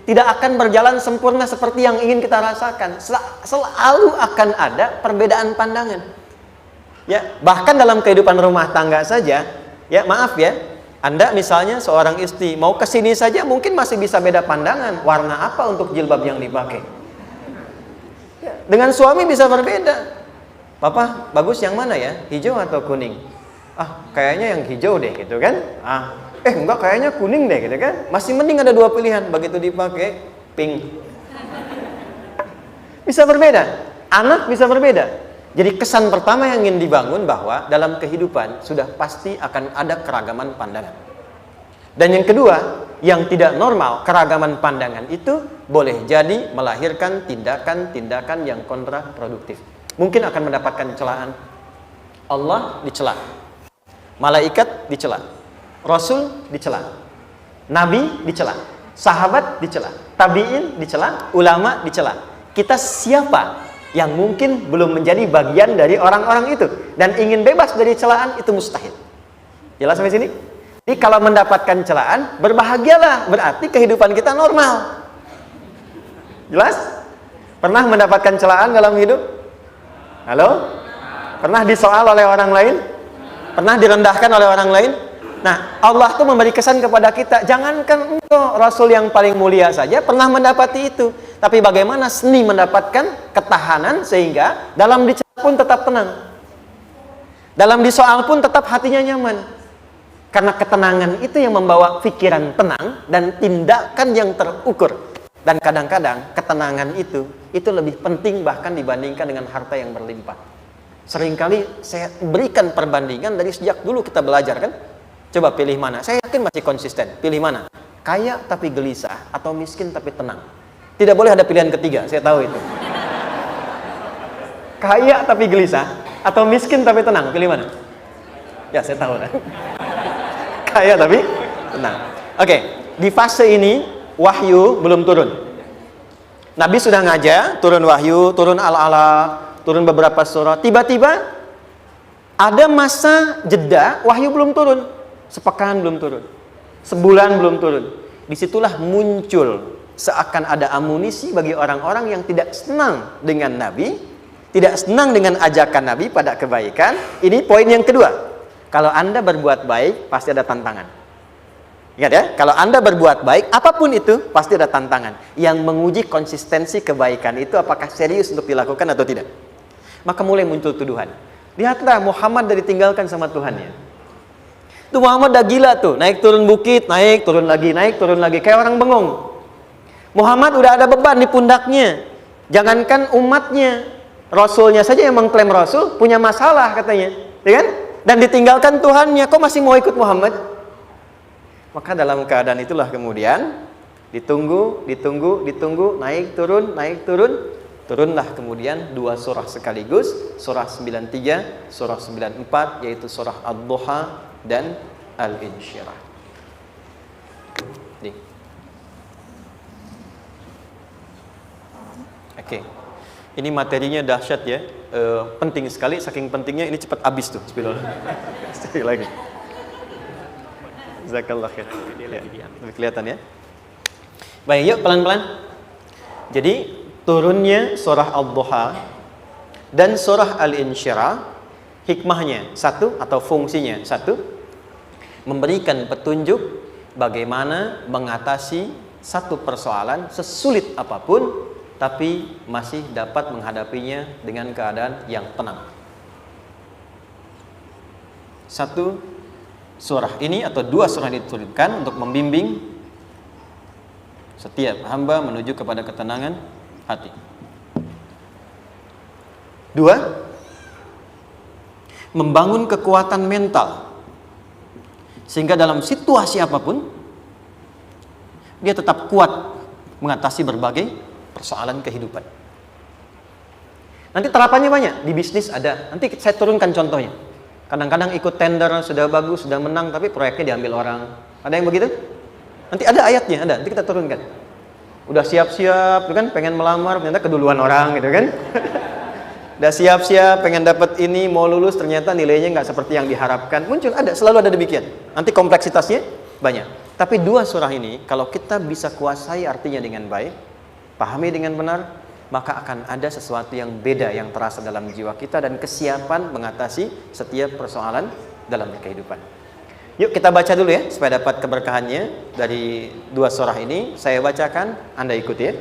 tidak akan berjalan sempurna seperti yang ingin kita rasakan. Selalu akan ada perbedaan pandangan. Ya, bahkan dalam kehidupan rumah tangga saja, ya maaf ya, Anda misalnya seorang istri mau ke sini saja mungkin masih bisa beda pandangan, warna apa untuk jilbab yang dipakai. Ya, dengan suami bisa berbeda. Papa, bagus yang mana ya? Hijau atau kuning? Ah, kayaknya yang hijau deh gitu kan. Enggak, kayaknya kuning deh gitu kan. Masih mending ada dua pilihan, begitu dipakai pink. Bisa berbeda. Anak bisa berbeda. Jadi kesan pertama yang ingin dibangun bahwa dalam kehidupan sudah pasti akan ada keragaman pandangan. Dan yang kedua, yang tidak normal, keragaman pandangan itu boleh jadi melahirkan tindakan-tindakan yang kontraproduktif. Mungkin akan mendapatkan celaan. Allah dicela, malaikat dicela, Rasul dicela, Nabi dicela, sahabat dicela, tabi'in dicela, ulama dicela. Kita siapa yang mungkin belum menjadi bagian dari orang-orang itu dan ingin bebas dari celaan? Itu mustahil. Jelas sampai sini? Jadi kalau mendapatkan celaan, berbahagialah, berarti kehidupan kita normal. Jelas? Pernah mendapatkan celaan dalam hidup? Halo? Pernah disoal oleh orang lain? Pernah direndahkan oleh orang lain? Nah, Allah tuh memberi kesan kepada kita, jangankan engkau, Rasul yang paling mulia saja pernah mendapati itu. Tapi bagaimana seni mendapatkan ketahanan sehingga dalam dicela pun tetap tenang, dalam disoal pun tetap hatinya nyaman. Karena ketenangan itu yang membawa pikiran tenang dan tindakan yang terukur. Dan kadang-kadang ketenangan itu lebih penting bahkan dibandingkan dengan harta yang berlimpah. Seringkali saya berikan perbandingan dari sejak dulu kita belajar kan. Coba pilih mana? Saya yakin masih konsisten. Pilih mana? Kaya tapi gelisah atau miskin tapi tenang? Tidak boleh ada pilihan ketiga, saya tahu itu. Kaya tapi gelisah atau miskin tapi tenang? Pilih mana? Ya, saya tahu kan. Kaya tapi tenang. Oke, di fase ini wahyu belum turun. Nabi sudah ngajar, turun wahyu, turun al-ala, turun beberapa surah. Tiba-tiba ada masa jeda, wahyu belum turun. Sepekan belum turun. Sebulan belum turun. Disitulah muncul seakan ada amunisi bagi orang-orang yang tidak senang dengan Nabi, tidak senang dengan ajakan Nabi pada kebaikan. Ini poin yang kedua. Kalau Anda berbuat baik, pasti ada tantangan. Ingat ya, kalau Anda berbuat baik, apapun itu, pasti ada tantangan. Yang menguji konsistensi kebaikan itu apakah serius untuk dilakukan atau tidak. Maka mulai muncul tuduhan. Lihatlah Muhammad dari ditinggalkan sama Tuhannya. Tuh Muhammad udah gila tuh, naik turun bukit, naik turun lagi, kayak orang bengong. Muhammad udah ada beban di pundaknya. Jangankan umatnya, Rasulnya saja yang mengklaim Rasul, punya masalah katanya. Ya kan? Dan ditinggalkan Tuhannya, kok masih mau ikut Muhammad? Maka dalam keadaan itulah kemudian ditunggu, naik turun, turunlah kemudian dua surah sekaligus, surah 93, surah 94, yaitu surah Ad-Duha dan Al-Insyirah. Oke. Ini materinya dahsyat ya. Penting sekali, saking pentingnya ini cepat habis tuh. Bismillah. Sekali lagi. Jazakallah khair. Kelihatan ya. Baik, yuk pelan-pelan. Jadi turunnya surah Ad-Duha dan surah Al-Insyirah, hikmahnya satu atau fungsinya satu, memberikan petunjuk bagaimana mengatasi satu persoalan sesulit apapun, tapi masih dapat menghadapinya dengan keadaan yang tenang. Satu surah ini atau dua surah ini diturunkan untuk membimbing setiap hamba menuju kepada ketenangan hati. Dua, membangun kekuatan mental sehingga dalam situasi apapun dia tetap kuat mengatasi berbagai persoalan kehidupan. Nanti terapannya banyak, di bisnis ada. Nanti saya turunkan contohnya. Kadang-kadang ikut tender, sudah bagus, sudah menang, tapi proyeknya diambil orang. Ada yang begitu? Nanti ada ayatnya, ada. Nanti kita turunkan. Udah siap-siap, kan? Pengen melamar, ternyata keduluan orang, gitu kan? Udah siap-siap, pengen dapat ini, mau lulus, ternyata nilainya nggak seperti yang diharapkan. Muncul, ada, selalu ada demikian. Nanti kompleksitasnya banyak. Tapi dua surah ini kalau kita bisa kuasai artinya dengan baik, pahami dengan benar, maka akan ada sesuatu yang beda yang terasa dalam jiwa kita dan kesiapan mengatasi setiap persoalan dalam kehidupan. Yuk kita baca dulu ya supaya dapat keberkahannya dari dua surah ini. Saya bacakan, Anda ikuti ya.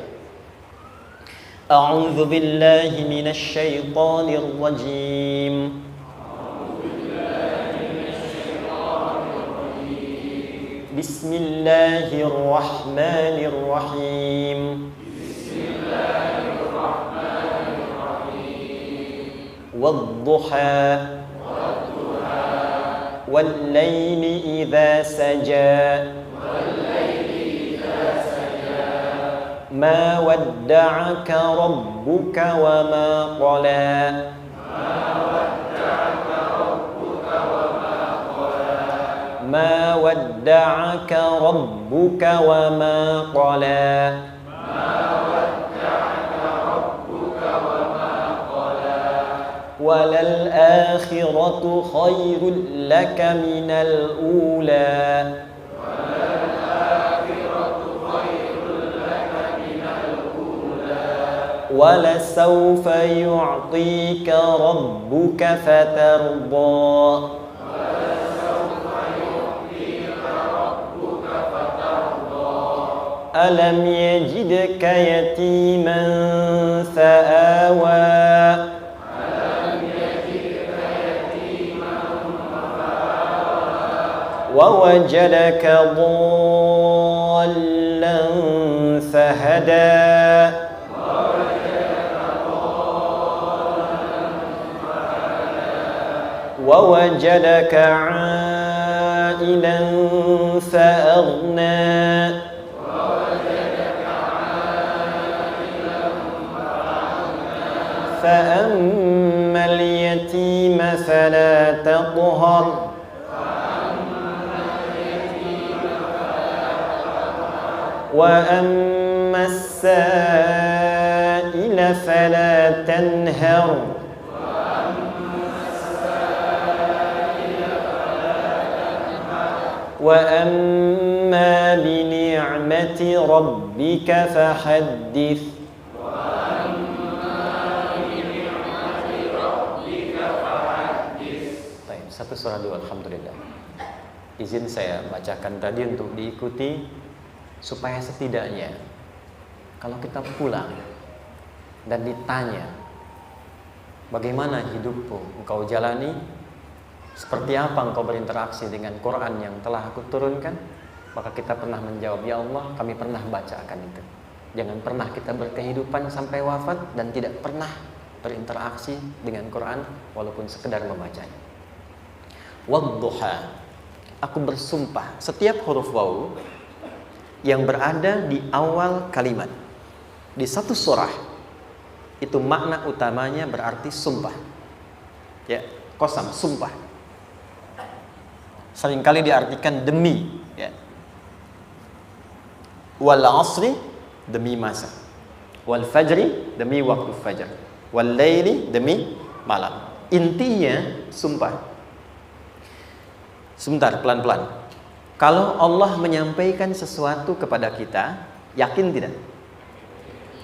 A'udzu billahi minasy syaithanir rajim. Bismillahirrahmanirrahim. Wadduha wal-laili idza saja ma wadda'aka rabbuka wa ma qala ما ودعك ربك وما قلى وللآخرة خير لك من الأولى ولسوف يعطيك ربك فترضى ألم يجدك يتيما فآوى ووجدك ضالا فهدى ووجدك عائلا فأغنى فأما اليتيم فلا تقهر وأما السائل فلا تنهر وأما بنعمة ربك فحدث. Satu surah dulu, alhamdulillah. Izin saya bacakan tadi untuk diikuti supaya setidaknya kalau kita pulang dan ditanya bagaimana hidupmu engkau jalani, seperti apa engkau berinteraksi dengan Quran yang telah aku turunkan, maka kita pernah menjawab, ya Allah, kami pernah bacakan itu. Jangan pernah kita berkehidupan sampai wafat dan tidak pernah berinteraksi dengan Quran walaupun sekedar membacanya. Wadduha, aku bersumpah. Setiap huruf waw yang berada di awal kalimat di satu surah itu makna utamanya berarti sumpah. Ya, qasam, sumpah. Seringkali diartikan demi, ya. Wal asri, demi masa. Wal fajri, demi waktu fajar. Wal laili, demi malam. Intinya sumpah. Sebentar, pelan-pelan. Kalau Allah menyampaikan sesuatu kepada kita, yakin tidak?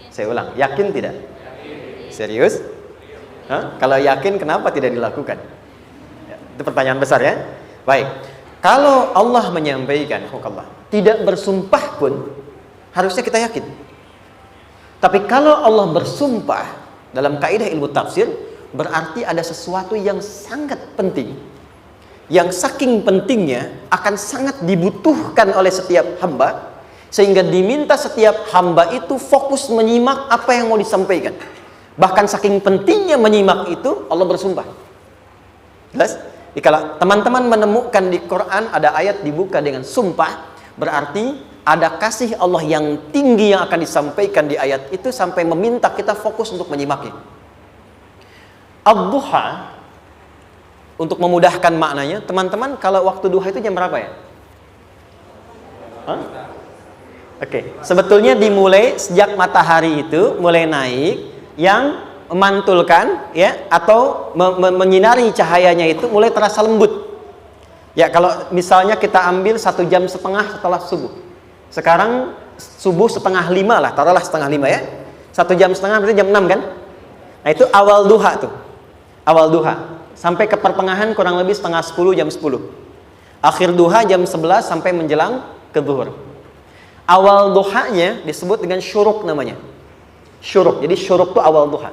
Saya ulang, yakin tidak? Serius? Hah? Kalau yakin, kenapa tidak dilakukan? Ya, itu pertanyaan besar ya. Baik. Kalau Allah menyampaikan, tidak bersumpah pun harusnya kita yakin. Tapi kalau Allah bersumpah dalam kaidah ilmu tafsir, berarti ada sesuatu yang sangat penting, yang saking pentingnya akan sangat dibutuhkan oleh setiap hamba, sehingga diminta setiap hamba itu fokus menyimak apa yang mau disampaikan. Bahkan saking pentingnya menyimak itu, Allah bersumpah. Jelas? Kalau teman-teman menemukan di Quran ada ayat dibuka dengan sumpah, berarti ada kasih Allah yang tinggi yang akan disampaikan di ayat itu sampai meminta kita fokus untuk menyimaknya. Ad-duha, untuk memudahkan maknanya, teman-teman, kalau waktu duha itu jam berapa ya? Oke, sebetulnya dimulai sejak matahari itu mulai naik, yang memantulkan ya atau menyinari cahayanya itu mulai terasa lembut. Ya, kalau misalnya kita ambil 1,5 jam setelah subuh. Sekarang subuh 4:30 lah, taruhlah 4:30 ya. 1,5 jam berarti jam 6 kan? Nah, itu awal duha tuh. Awal duha. Sampai ke pertengahan kurang lebih 9:30, jam 10. Akhir duha jam 11 sampai menjelang ke zuhur. Awal duhanya disebut dengan syuruk namanya. Syuruk. Jadi syuruk itu awal duha.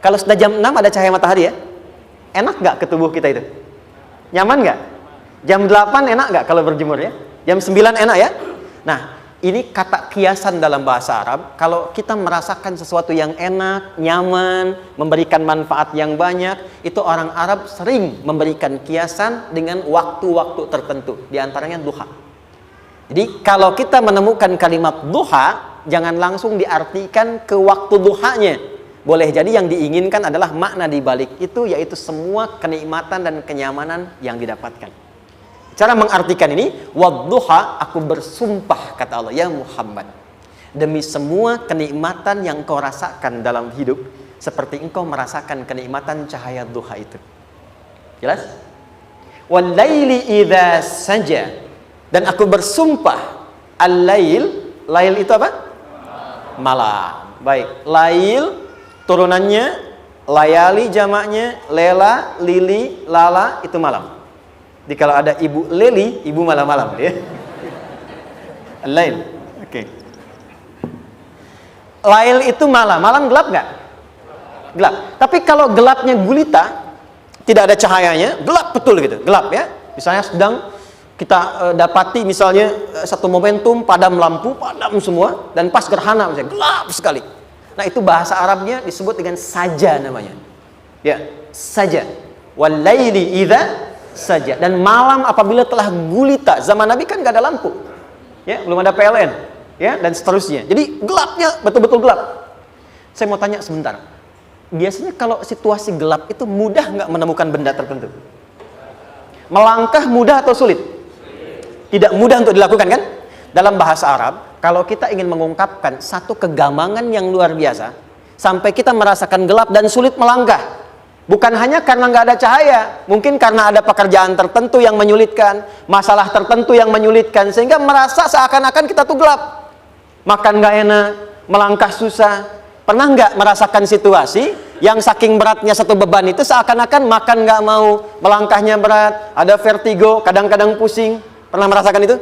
Kalau sudah jam 6 ada cahaya matahari ya. Enak nggak ke tubuh kita itu? Nyaman nggak? Jam 8 enak nggak kalau berjemur ya? Jam 9 enak ya? Nah, ini kata kiasan dalam bahasa Arab. Kalau kita merasakan sesuatu yang enak, nyaman, memberikan manfaat yang banyak, itu orang Arab sering memberikan kiasan dengan waktu-waktu tertentu. Di antaranya duha. Jadi kalau kita menemukan kalimat duha, jangan langsung diartikan ke waktu duhanya. Boleh jadi yang diinginkan adalah makna di balik itu, yaitu semua kenikmatan dan kenyamanan yang didapatkan. Cara mengartikan ini, wadduha, aku bersumpah, kata Allah, ya Muhammad, demi semua kenikmatan yang kau rasakan dalam hidup, seperti engkau merasakan kenikmatan cahaya duha itu. Jelas? Wal-laili idza saja, dan aku bersumpah, al-lail, lail itu apa? Malam. Baik, lail turunannya, layali jamaknya, lela, lili, lala, itu malam. Jadi kalau ada ibu leli, ibu malam-malam ya. Lail. Oke. Lail itu malam. Malam gelap nggak? Gelap. Tapi kalau gelapnya gulita, tidak ada cahayanya, gelap betul gitu. Gelap ya. Misalnya sedang kita dapati misalnya satu momentum padam lampu, padam semua, dan pas gerhana misalnya gelap sekali. Nah, itu bahasa Arabnya disebut dengan saja namanya. Ya, saja. Wal laili idza saja. Dan malam apabila telah gulita. Zaman Nabi kan gak ada lampu ya, belum ada PLN ya, dan seterusnya. Jadi gelapnya betul-betul gelap. Saya mau tanya sebentar, biasanya kalau situasi gelap itu mudah nggak menemukan benda tertentu? Melangkah mudah atau sulit? Tidak mudah untuk dilakukan kan? Dalam bahasa Arab, kalau kita ingin mengungkapkan satu kegamangan yang luar biasa, sampai kita merasakan gelap dan sulit melangkah, bukan hanya karena nggak ada cahaya, mungkin karena ada pekerjaan tertentu yang menyulitkan, masalah tertentu yang menyulitkan, sehingga merasa seakan-akan kita tuh gelap. Makan nggak enak, melangkah susah. Pernah nggak merasakan situasi yang saking beratnya satu beban itu seakan-akan makan nggak mau, melangkahnya berat, ada vertigo, kadang-kadang pusing. Pernah merasakan itu?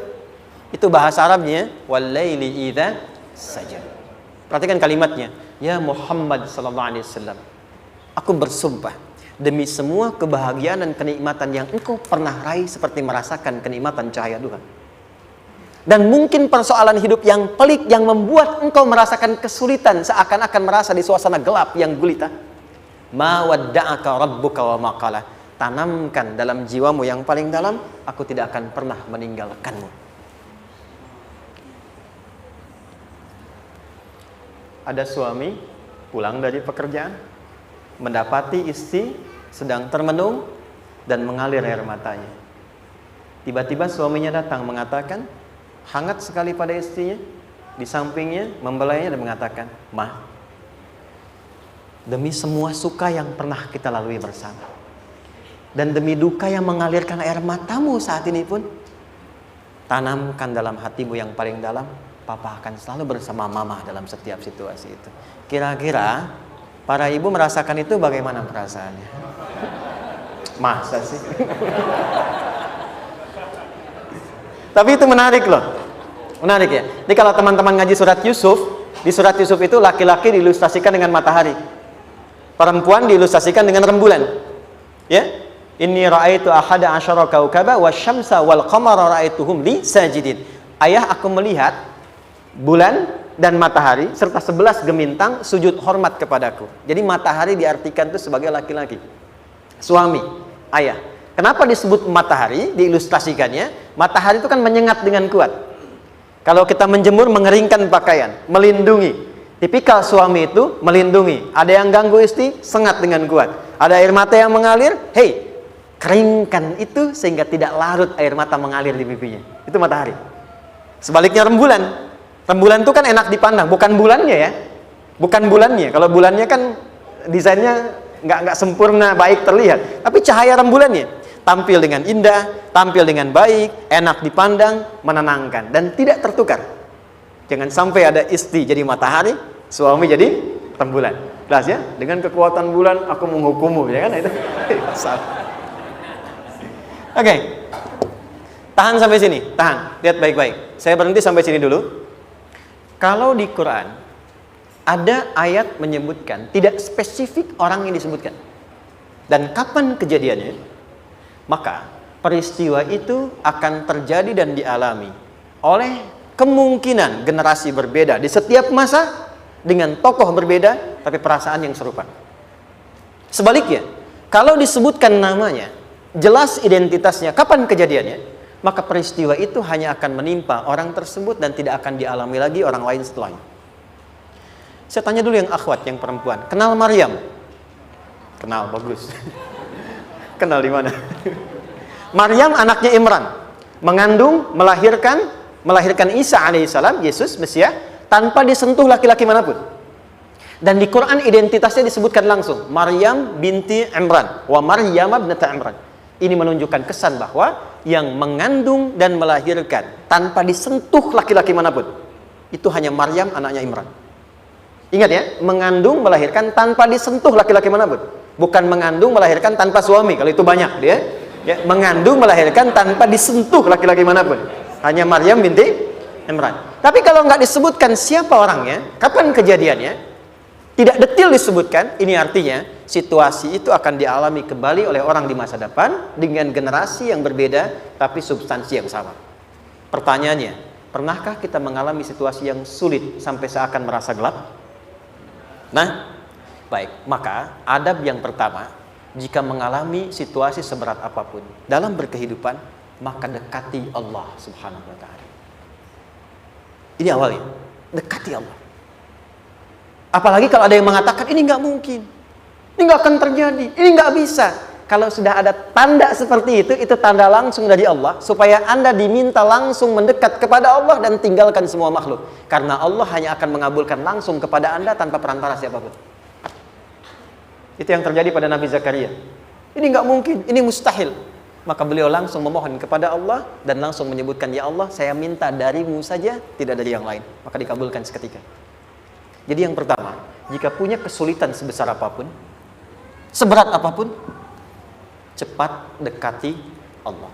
Itu bahasa Arabnya, wal-laili idza saja. Perhatikan kalimatnya, ya Muhammad sallallahu alaihi wasallam, aku bersumpah demi semua kebahagiaan dan kenikmatan yang engkau pernah raih, seperti merasakan kenikmatan cahaya duha. Dan mungkin persoalan hidup yang pelik yang membuat engkau merasakan kesulitan, seakan-akan merasa di suasana gelap yang gulita. Ma wadda'aka rabbuka wa ma qala. Tanamkan dalam jiwamu yang paling dalam, aku tidak akan pernah meninggalkanmu. Ada suami pulang dari pekerjaan, mendapati istri sedang termenung dan mengalir air matanya. Tiba-tiba suaminya datang mengatakan, hangat sekali pada istrinya, di sampingnya membelainya dan mengatakan, "Ma, demi semua suka yang pernah kita lalui bersama, dan demi duka yang mengalirkan air matamu saat ini pun, tanamkan dalam hatimu yang paling dalam, Papa akan selalu bersama Mama dalam setiap situasi itu." Kira-kira para ibu merasakan itu bagaimana perasaannya? Masa sih? Tapi itu menarik loh. Menarik ya. Jadi kalau teman-teman ngaji surat Yusuf, di surat Yusuf itu laki-laki diilustrasikan dengan matahari, perempuan diilustrasikan dengan rembulan. Ya. Inni ra'aitu ahada asyara kaukaba wasyamsa wal qamara ra'aituhum li sajidin. Ayah, aku melihat bulan dan matahari serta 11 gemintang sujud hormat kepadaku. Jadi matahari diartikan itu sebagai laki-laki, suami, ayah. Kenapa disebut matahari? Diilustrasikannya, matahari itu kan menyengat dengan kuat. Kalau kita menjemur, mengeringkan pakaian, melindungi. Tipikal suami itu melindungi. Ada yang ganggu istri, sengat dengan kuat. Ada air mata yang mengalir, hei, keringkan itu sehingga tidak larut air mata mengalir di pipinya. Itu matahari. Sebaliknya rembulan. Rembulan itu kan enak dipandang, bukan bulannya ya, bukan bulannya. Kalau bulannya kan desainnya nggak sempurna, baik terlihat. Tapi cahaya rembulannya. tampil dengan indah, tampil dengan baik, enak dipandang, menenangkan, dan tidak tertukar. Jangan sampai ada istri jadi matahari, suami jadi rembulan. Jelas ya? Dengan kekuatan bulan aku menghukummu, ya kan? Itu salah. Oke. Tahan sampai sini, tahan. Lihat baik-baik. Saya berhenti sampai sini dulu. Kalau di Quran ada ayat menyebutkan, tidak spesifik orang yang disebutkan dan kapan kejadiannya, maka peristiwa itu akan terjadi dan dialami oleh kemungkinan generasi berbeda di setiap masa dengan tokoh berbeda tapi perasaan yang serupa. Sebaliknya, kalau disebutkan namanya, jelas identitasnya, kapan kejadiannya, maka peristiwa itu hanya akan menimpa orang tersebut dan tidak akan dialami lagi orang lain setelahnya. Saya tanya dulu yang akhwat, yang perempuan, kenal Maryam? Kenal, bagus. Kenal di mana? Maryam anaknya Imran, mengandung, melahirkan Isa alaihissalam, Yesus, Mesias, tanpa disentuh laki-laki manapun. Dan di Quran identitasnya disebutkan langsung, Maryam binti Imran, wa Maryam ibnata Imran. Ini menunjukkan kesan bahwa yang mengandung dan melahirkan tanpa disentuh laki-laki manapun, itu hanya Maryam anaknya Imran. Ingat ya, mengandung, melahirkan tanpa disentuh laki-laki manapun. Bukan mengandung, melahirkan tanpa suami, kalau itu banyak dia. Ya, mengandung, melahirkan tanpa disentuh laki-laki manapun. Hanya Maryam binti Imran. Tapi kalau nggak disebutkan siapa orangnya, kapan kejadiannya, tidak detail disebutkan, ini artinya situasi itu akan dialami kembali oleh orang di masa depan dengan generasi yang berbeda tapi substansi yang sama. Pertanyaannya, pernahkah kita mengalami situasi yang sulit sampai seakan merasa gelap? Nah, baik, maka adab yang pertama, jika mengalami situasi seberat apapun dalam berkehidupan, maka dekati Allah Subhanahu wa ta'ala. Ini awalnya, dekati Allah. Apalagi kalau ada yang mengatakan ini nggak mungkin, ini nggak akan terjadi, ini nggak bisa. Kalau sudah ada tanda seperti itu tanda langsung dari Allah supaya Anda diminta langsung mendekat kepada Allah dan tinggalkan semua makhluk. Karena Allah hanya akan mengabulkan langsung kepada Anda tanpa perantara siapapun. Itu yang terjadi pada Nabi Zakaria. Ini nggak mungkin, ini mustahil. Maka beliau langsung memohon kepada Allah dan langsung menyebutkan, ya Allah, saya minta darimu saja, tidak dari yang lain. Maka dikabulkan seketika. Jadi yang pertama, jika punya kesulitan sebesar apapun, seberat apapun, cepat dekati Allah.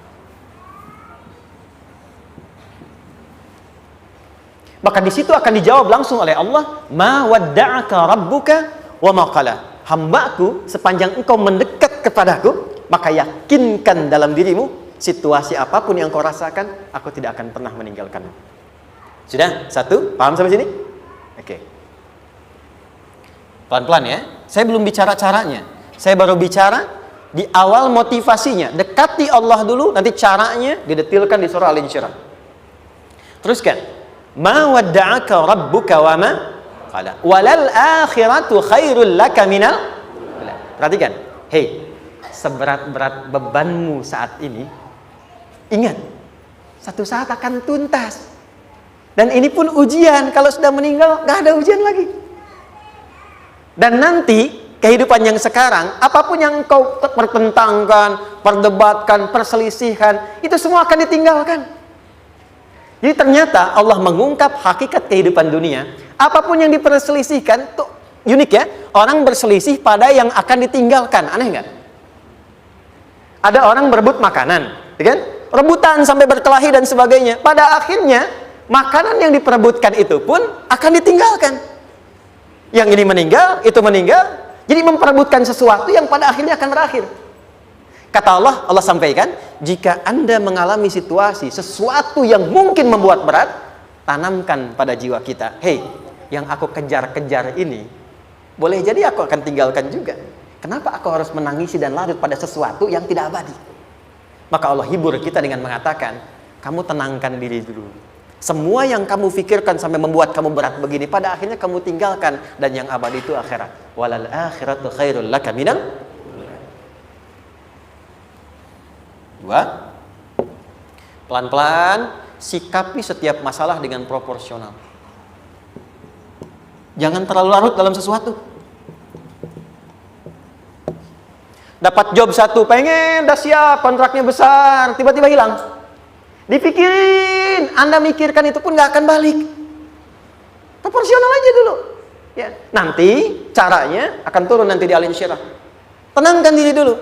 Maka di situ akan dijawab langsung oleh Allah, ma wadda'aka rabbuka wa ma qala. Hambaku, sepanjang engkau mendekat kepadaku, maka yakinkan dalam dirimu, situasi apapun yang kau rasakan, aku tidak akan pernah meninggalkanmu. Sudah? Satu? Paham sampai sini? Oke. Pelan-pelan ya. Saya belum bicara caranya. Saya baru bicara di awal motivasinya. Dekati Allah dulu, nanti caranya didetilkan di surah Al-Insyirah. Teruskan. Ma wadda'aka rabbuka wa ma qala. Walal akhiratu khairul laka minal. Perhatikan. Hei, seberat-berat bebanmu saat ini, ingat, satu saat akan tuntas. Dan ini pun ujian. Kalau sudah meninggal, gak ada ujian lagi. Dan nanti kehidupan yang sekarang, apapun yang kau pertentangkan, perdebatkan, perselisihkan, itu semua akan ditinggalkan. Jadi ternyata Allah mengungkap hakikat kehidupan dunia. Apapun yang diperselisihkan, tuh unik ya. Orang berselisih pada yang akan ditinggalkan. Aneh nggak? Ada orang berebut makanan, kan? Rebutan sampai berkelahi dan sebagainya. Pada akhirnya, makanan yang diperebutkan itu pun akan ditinggalkan. Yang ini meninggal, itu meninggal. Jadi memperebutkan sesuatu yang pada akhirnya akan berakhir. Kata Allah, Allah sampaikan, jika Anda mengalami situasi, sesuatu yang mungkin membuat berat, tanamkan pada jiwa kita, hei, yang aku kejar-kejar ini, boleh jadi aku akan tinggalkan juga. Kenapa aku harus menangisi dan larut pada sesuatu yang tidak abadi? Maka Allah hibur kita dengan mengatakan, kamu tenangkan diri dulu. Semua yang kamu pikirkan sampai membuat kamu berat begini, pada akhirnya kamu tinggalkan. Dan yang abadi itu akhirat. Walal akhiratu khairul laka minal. Dua, pelan-pelan sikapi setiap masalah dengan proporsional. Jangan terlalu larut dalam sesuatu. Dapat job satu, pengen, udah siap, kontraknya besar, tiba-tiba hilang. Dipikirin, Anda mikirkan itu pun nggak akan balik. Proporsional aja dulu. Ya, nanti caranya akan turun nanti di alin syirah. Tenangkan diri dulu.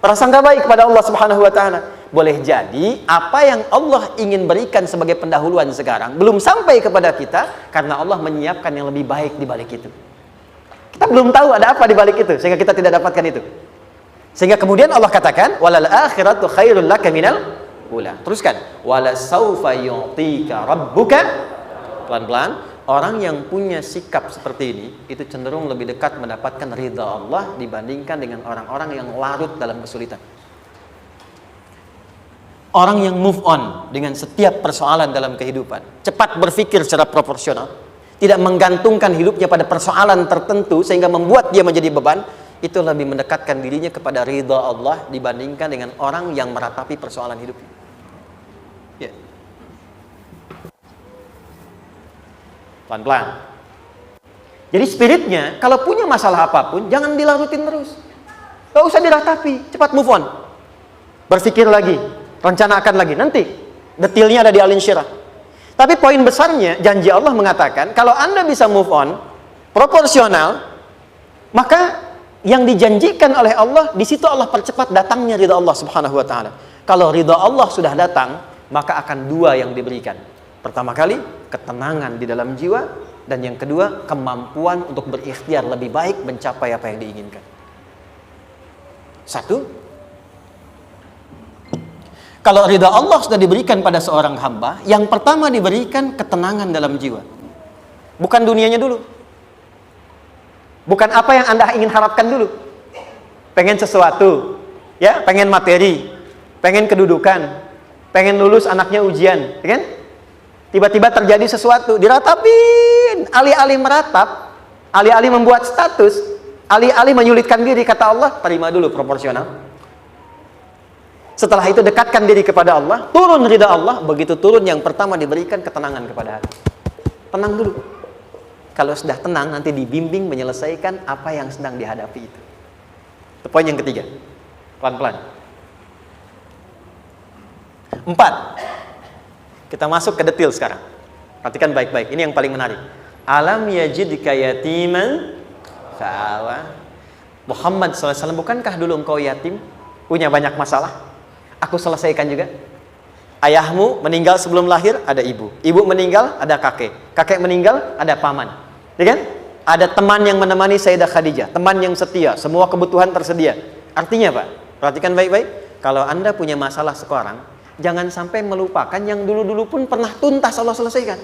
Prasangka baik kepada Allah Subhanahu wa taala. Boleh jadi apa yang Allah ingin berikan sebagai pendahuluan sekarang belum sampai kepada kita karena Allah menyiapkan yang lebih baik di balik itu. Kita belum tahu ada apa di balik itu sehingga kita tidak dapatkan itu. Sehingga kemudian Allah katakan walal akhiratu khairul laka minal ula. Teruskan wala saufa yu'tika rabbuka. Pelan-pelan, orang yang punya sikap seperti ini itu cenderung lebih dekat mendapatkan ridha Allah dibandingkan dengan orang-orang yang larut dalam kesulitan. Orang yang move on dengan setiap persoalan dalam kehidupan, cepat berpikir secara proporsional, tidak menggantungkan hidupnya pada persoalan tertentu sehingga membuat dia menjadi beban, itu lebih mendekatkan dirinya kepada ridha Allah dibandingkan dengan orang yang meratapi persoalan hidupnya. Ya. Pelan-pelan. Jadi spiritnya, kalau punya masalah apapun, jangan dilarutin terus. Gak usah diratapi, cepat move on. Berpikir lagi, rencanakan lagi. Nanti, detailnya ada di alin syirah. Tapi poin besarnya, janji Allah mengatakan, kalau Anda bisa move on, proporsional, maka yang dijanjikan oleh Allah, di situ Allah percepat datangnya ridha Allah Subhanahu wa taala. Kalau ridha Allah sudah datang, maka akan dua yang diberikan. Pertama kali, ketenangan di dalam jiwa, dan yang kedua, kemampuan untuk berikhtiar lebih baik mencapai apa yang diinginkan. Satu, kalau ridha Allah sudah diberikan pada seorang hamba, yang pertama diberikan ketenangan dalam jiwa. Bukan dunianya dulu. Bukan apa yang Anda ingin harapkan dulu. Pengen sesuatu, ya, pengen materi, pengen kedudukan, pengen lulus anaknya ujian, ya kan? Tiba-tiba terjadi sesuatu, diratapin, alih-alih meratap, alih-alih membuat status, alih-alih menyulitkan diri, kata Allah, terima dulu proporsional. Setelah itu dekatkan diri kepada Allah, turun ridha Allah, begitu turun yang pertama diberikan ketenangan kepada hati. Tenang dulu. Kalau sudah tenang, nanti dibimbing menyelesaikan apa yang sedang dihadapi itu. Itu poin yang ketiga. Pelan-pelan. 4. Kita masuk ke detail sekarang. Perhatikan baik-baik. Ini yang paling menarik. Alam yajidka yatiman fa'awa. Muhammad SAW, bukankah dulu engkau yatim? Punya banyak masalah? Aku selesaikan juga. Ayahmu meninggal sebelum lahir, ada ibu. Ibu meninggal, ada kakek. Kakek meninggal, ada paman. Ya kan? Ada teman yang menemani Sayyidah Khadijah. Teman yang setia. Semua kebutuhan tersedia. Artinya Pak, perhatikan baik-baik. Kalau Anda punya masalah sekarang, jangan sampai melupakan yang dulu-dulu pun pernah tuntas Allah selesaikan.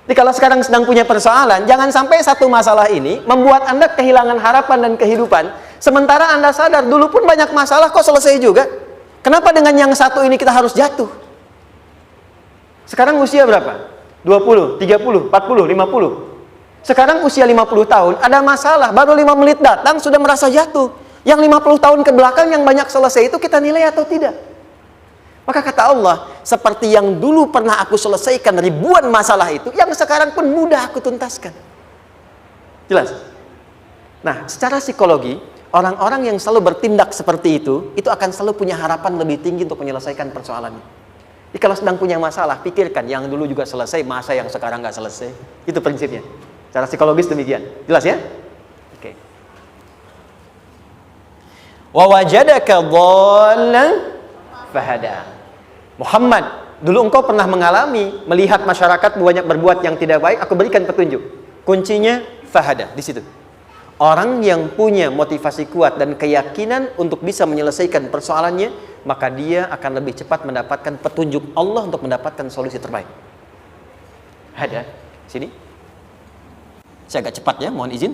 Jadi kalau sekarang sedang punya persoalan, jangan sampai satu masalah ini membuat Anda kehilangan harapan dan kehidupan. Sementara Anda sadar, dulu pun banyak masalah, kok selesai juga. Kenapa dengan yang satu ini kita harus jatuh? Sekarang usia berapa? 20, 30, 40, 50. Sekarang usia 50 tahun, ada masalah, baru 5 menit datang, sudah merasa jatuh. Yang 50 tahun ke belakang yang banyak selesai itu kita nilai atau tidak? Maka kata Allah, seperti yang dulu pernah aku selesaikan ribuan masalah itu, yang sekarang pun mudah aku tuntaskan. Jelas? Nah, secara psikologi, orang-orang yang selalu bertindak seperti itu akan selalu punya harapan lebih tinggi untuk menyelesaikan persoalannya. Jadi kalau sedang punya masalah, pikirkan yang dulu juga selesai, masa yang sekarang nggak selesai. Itu prinsipnya. Secara psikologis demikian. Jelas ya? Oke. Wa wajadaka dhallan fahada. Muhammad, dulu engkau pernah mengalami melihat masyarakat banyak berbuat yang tidak baik, aku berikan petunjuk. Kuncinya fahada di situ. Orang yang punya motivasi kuat dan keyakinan untuk bisa menyelesaikan persoalannya, maka dia akan lebih cepat mendapatkan petunjuk Allah untuk mendapatkan solusi terbaik. Ada sini. Saya agak cepat ya, mohon izin.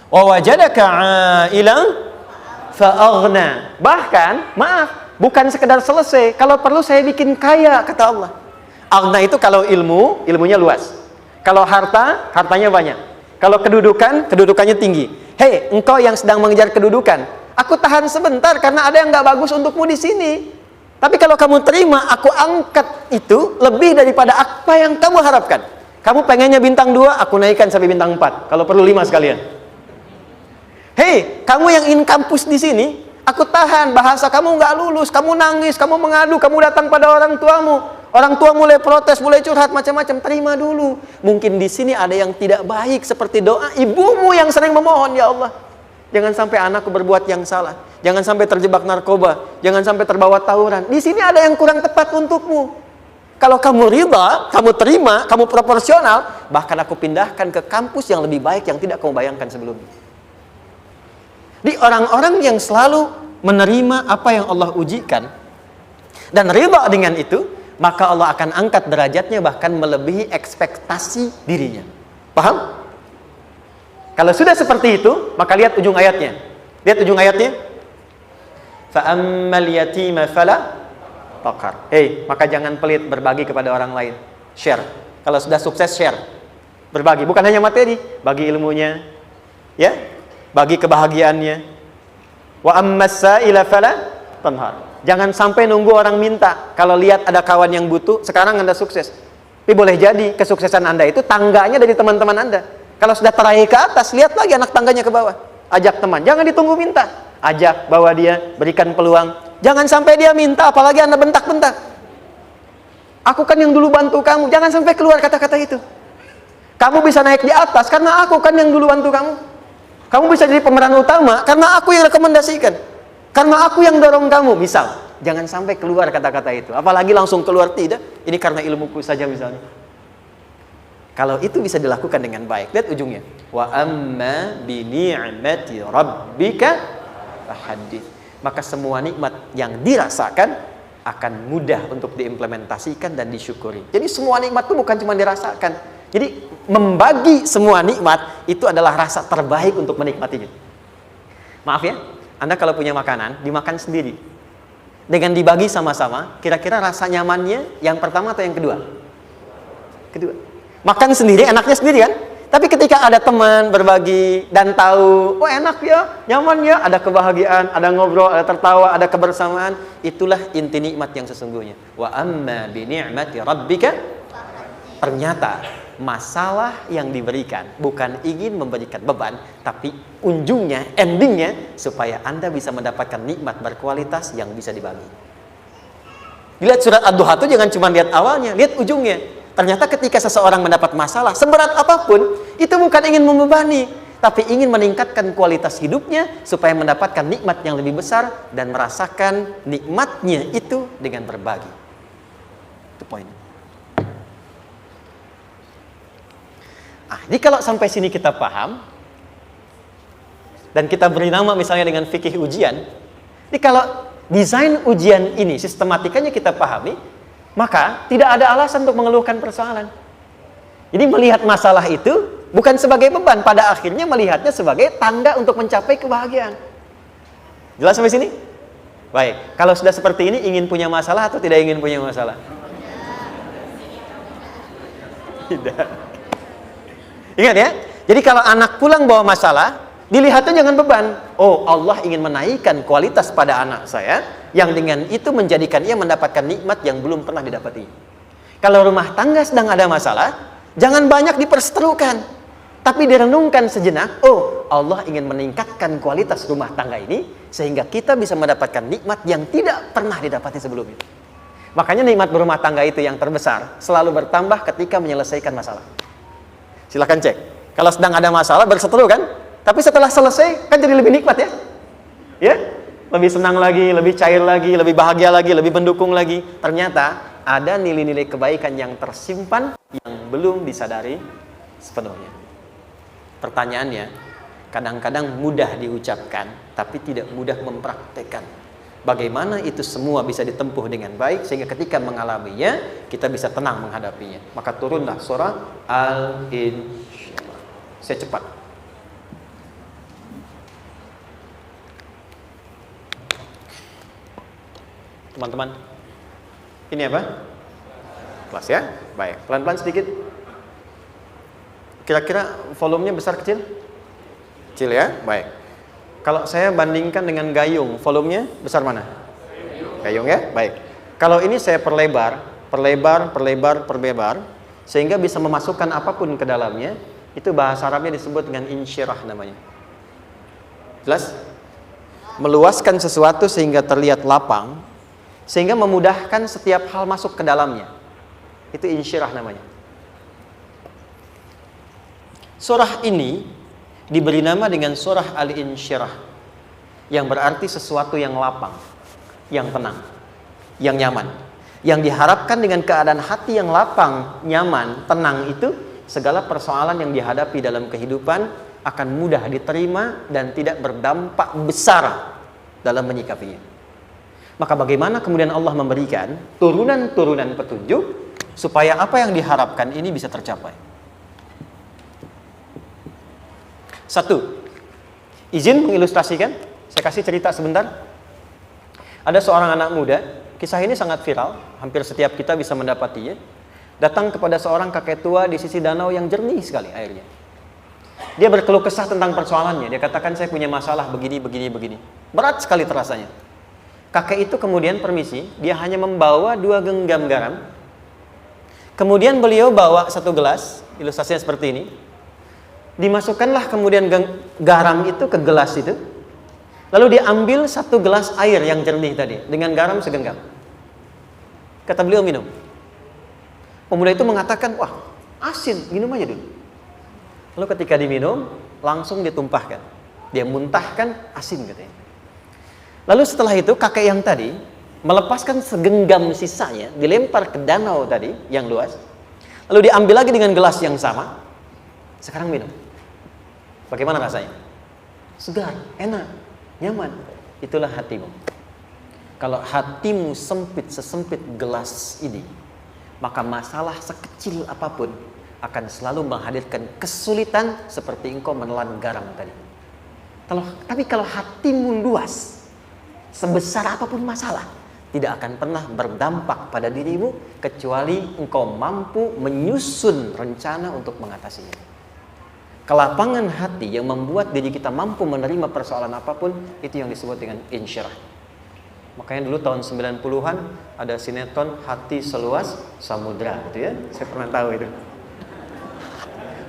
Wa wajadaka 'ailan fa'aghna. Bahkan, maaf, bukan sekedar selesai, kalau perlu saya bikin kaya, kata Allah. Aghna itu kalau ilmunya luas. Kalau harta, hartanya banyak. Kalau kedudukan, kedudukannya tinggi. Hei, engkau yang sedang mengejar kedudukan, aku tahan sebentar karena ada yang nggak bagus untukmu di sini. Tapi kalau kamu terima, aku angkat itu lebih daripada apa yang kamu harapkan. Kamu pengennya bintang 2, aku naikkan sampai bintang 4. Kalau perlu 5 sekalian. Hei, kamu yang in kampus di sini, aku tahan, bahasa kamu nggak lulus, kamu nangis, kamu mengadu, kamu datang pada orang tuamu. Orang tua mulai protes, mulai curhat macam-macam. Terima dulu. Mungkin di sini ada yang tidak baik seperti doa ibumu yang sering memohon, ya Allah, jangan sampai anakku berbuat yang salah, jangan sampai terjebak narkoba, jangan sampai terbawa tawuran. Di sini ada yang kurang tepat untukmu. Kalau kamu ridha, kamu terima, kamu proporsional, bahkan aku pindahkan ke kampus yang lebih baik yang tidak kamu bayangkan sebelumnya. Di orang-orang yang selalu menerima apa yang Allah ujikan dan ridha dengan itu, maka Allah akan angkat derajatnya bahkan melebihi ekspektasi dirinya. Paham? Kalau sudah seperti itu, maka lihat ujung ayatnya. Lihat ujung ayatnya. Fa'ammal yatima fala taqhar. Hei, maka jangan pelit berbagi kepada orang lain. Share. Kalau sudah sukses, share. Berbagi, bukan hanya materi, bagi ilmunya, ya, bagi kebahagiaannya. Wa ammas sa'ila fala tanhar. Jangan sampai nunggu orang minta. Kalau lihat ada kawan yang butuh, sekarang Anda sukses. Tapi boleh jadi kesuksesan Anda itu tangganya dari teman-teman Anda. Kalau sudah teraih ke atas, lihat lagi anak tangganya ke bawah. Ajak teman, jangan ditunggu minta. Ajak, bawa dia, berikan peluang. Jangan sampai dia minta, apalagi Anda bentak-bentak. Aku kan yang dulu bantu kamu. Jangan sampai keluar kata-kata itu. Kamu bisa naik di atas karena aku kan yang dulu bantu kamu. Kamu bisa jadi pemeran utama karena aku yang rekomendasikan. Karena aku yang dorong kamu, misal. Jangan sampai keluar kata-kata itu. Apalagi langsung keluar, tidak. Ini karena ilmuku saja misalnya. Kalau itu bisa dilakukan dengan baik. Lihat ujungnya. Wa amma bi ni'mati rabbika fahaddits. Maka semua nikmat yang dirasakan akan mudah untuk diimplementasikan dan disyukuri. Jadi semua nikmat itu bukan cuma dirasakan. Jadi membagi semua nikmat itu adalah rasa terbaik untuk menikmatinya. Maaf ya, Anda kalau punya makanan, dimakan sendiri. Dengan dibagi sama-sama, kira-kira rasa nyamannya yang pertama atau yang kedua? Kedua. Makan sendiri, enaknya sendiri kan? Tapi ketika ada teman berbagi dan tahu, oh enak ya, nyaman ya, ada kebahagiaan, ada ngobrol, ada tertawa, ada kebersamaan, itulah inti nikmat yang sesungguhnya. Wa amma bi ni'mati rabbika. Ternyata masalah yang diberikan bukan ingin memberikan beban, tapi ujungnya, endingnya supaya Anda bisa mendapatkan nikmat berkualitas yang bisa dibagi. Lihat surat Ad-Duha itu jangan cuma lihat awalnya, lihat ujungnya. Ternyata ketika seseorang mendapat masalah seberat apapun, itu bukan ingin membebani, tapi ingin meningkatkan kualitas hidupnya supaya mendapatkan nikmat yang lebih besar dan merasakan nikmatnya itu dengan berbagi. Itu poinnya. Jadi kalau sampai sini kita paham dan kita beri nama misalnya dengan fikih ujian, jadi kalau desain ujian ini sistematikanya kita pahami, maka tidak ada alasan untuk mengeluhkan persoalan. Jadi melihat masalah itu bukan sebagai beban, pada akhirnya melihatnya sebagai tanda untuk mencapai kebahagiaan. Jelas sampai sini? Baik, kalau sudah seperti ini ingin punya masalah atau tidak ingin punya masalah? Tidak. Ingat ya, jadi kalau anak pulang bawa masalah, dilihatnya jangan beban. Oh, Allah ingin menaikkan kualitas pada anak saya, yang dengan itu menjadikan ia mendapatkan nikmat yang belum pernah didapati. Kalau rumah tangga sedang ada masalah, jangan banyak diperseterukan, tapi direnungkan sejenak. Oh, Allah ingin meningkatkan kualitas rumah tangga ini, sehingga kita bisa mendapatkan nikmat yang tidak pernah didapati sebelumnya. Makanya nikmat berumah tangga itu yang terbesar, selalu bertambah ketika menyelesaikan masalah. Silahkan cek. Kalau sedang ada masalah berseteru kan? Tapi setelah selesai kan jadi lebih nikmat ya? Ya? Lebih senang lagi, lebih cair lagi, lebih bahagia lagi, lebih mendukung lagi. Ternyata ada nilai-nilai kebaikan yang tersimpan yang belum disadari sepenuhnya. Pertanyaannya, kadang-kadang mudah diucapkan tapi tidak mudah mempraktekkan. Bagaimana itu semua bisa ditempuh dengan baik sehingga ketika mengalaminya kita bisa tenang menghadapinya. Maka turunlah surah Al-Insyirah. Saya cepat. Teman-teman, ini apa? Kelas ya? Baik, pelan-pelan sedikit. Kira-kira volumenya besar kecil? Kecil ya? Baik. Kalau saya bandingkan dengan gayung, volumenya besar mana? Gayung ya? Baik. Kalau ini saya perlebar, sehingga bisa memasukkan apapun ke dalamnya, itu bahasa Arabnya disebut dengan insyirah namanya. Jelas? Meluaskan sesuatu sehingga terlihat lapang, sehingga memudahkan setiap hal masuk ke dalamnya. Itu insyirah namanya. Surah ini diberi nama dengan surah Al-Insyirah, yang berarti sesuatu yang lapang, yang tenang, yang nyaman. Yang diharapkan dengan keadaan hati yang lapang, nyaman, tenang itu, segala persoalan yang dihadapi dalam kehidupan akan mudah diterima dan tidak berdampak besar dalam menyikapinya. Maka bagaimana kemudian Allah memberikan turunan-turunan petunjuk supaya apa yang diharapkan ini bisa tercapai? Satu, izin mengilustrasikan. Saya kasih cerita sebentar. Ada seorang anak muda, kisah ini sangat viral, hampir setiap kita bisa mendapatinya. Datang kepada seorang kakek tua di sisi danau yang jernih sekali airnya. Dia berkeluh kesah tentang persoalannya. Dia katakan, saya punya masalah begini. Berat sekali terasanya. Kakek itu kemudian permisi, dia hanya membawa 2 genggam garam. Kemudian beliau bawa 1 gelas, ilustrasinya seperti ini. Dimasukkanlah kemudian garam itu ke gelas itu. Lalu diambil 1 gelas air yang jernih tadi dengan garam segenggam. Kata beliau, minum. Pemuda itu mengatakan, wah asin, minum aja dulu. Lalu ketika diminum, langsung ditumpahkan. Dia muntahkan asin katanya. Lalu setelah itu kakek yang tadi melepaskan segenggam sisanya, dilempar ke danau tadi yang luas. Lalu diambil lagi dengan gelas yang sama. Sekarang minum. Bagaimana rasanya? Segar, enak, nyaman. Itulah hatimu. Kalau hatimu sempit sesempit gelas ini, maka masalah sekecil apapun akan selalu menghadirkan kesulitan seperti engkau menelan garam tadi. Tapi kalau hatimu luas, sebesar apapun masalah, tidak akan pernah berdampak pada dirimu kecuali engkau mampu menyusun rencana untuk mengatasinya. Kelapangan hati yang membuat diri kita mampu menerima persoalan apapun, itu yang disebut dengan insyirah. Makanya dulu tahun 90-an ada sinetron Hati Seluas Samudra gitu ya. Saya pernah tahu itu.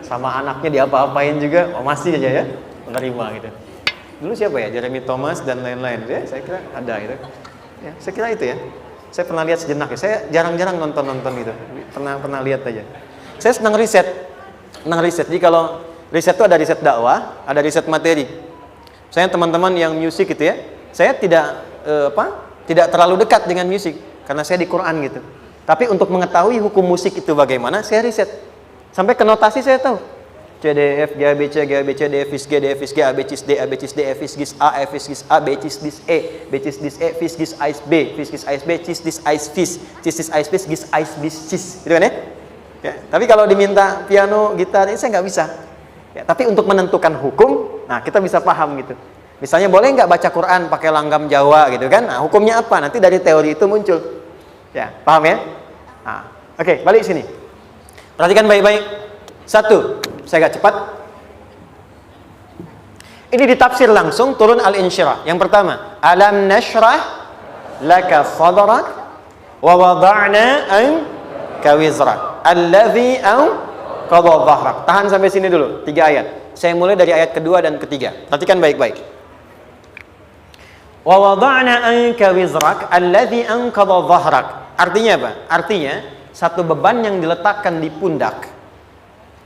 Sama anaknya diapa-apain juga, masih aja ya menerima gitu. Dulu siapa ya? Jeremy Thomas dan lain-lain ya. Saya kira ada gitu. Ya, saya kira itu ya. Saya pernah lihat sejenak ya. Saya jarang-jarang nonton gitu. Pernah lihat aja. Saya senang riset. Jadi kalau riset itu ada riset dakwah, ada riset materi. Saya teman-teman yang musik gitu ya, saya tidak terlalu dekat dengan musik karena saya di Quran gitu. Tapi untuk mengetahui hukum musik itu bagaimana, saya riset. Sampai ke notasi saya tahu. C D F G A B C D F G D F G A B C D A B C D F G A F G A B C D E B C D E F G A B C D gitu kan ya? Ya, tapi kalau diminta piano, gitar, ini saya nggak bisa. Ya, tapi untuk menentukan hukum, nah kita bisa paham gitu. Misalnya boleh nggak baca Quran pakai langgam Jawa gitu kan? Nah, hukumnya apa? Nanti dari teori itu muncul. Ya, paham ya? Nah, oke, balik sini. Perhatikan baik-baik. 1, saya agak cepat. Ini ditafsir langsung turun Al-Insyirah. Yang pertama, alam nashrah laka sadrak wa wada'na anka wizrak allazi qadha dhahrak. Tahan sampai sini dulu, 3 ayat. Saya mulai dari ayat kedua dan ketiga. Perhatikan baik-baik. Wa wada'na anka wizrak allazi anqadha dhahrak. Artinya apa? Artinya satu beban yang diletakkan di pundak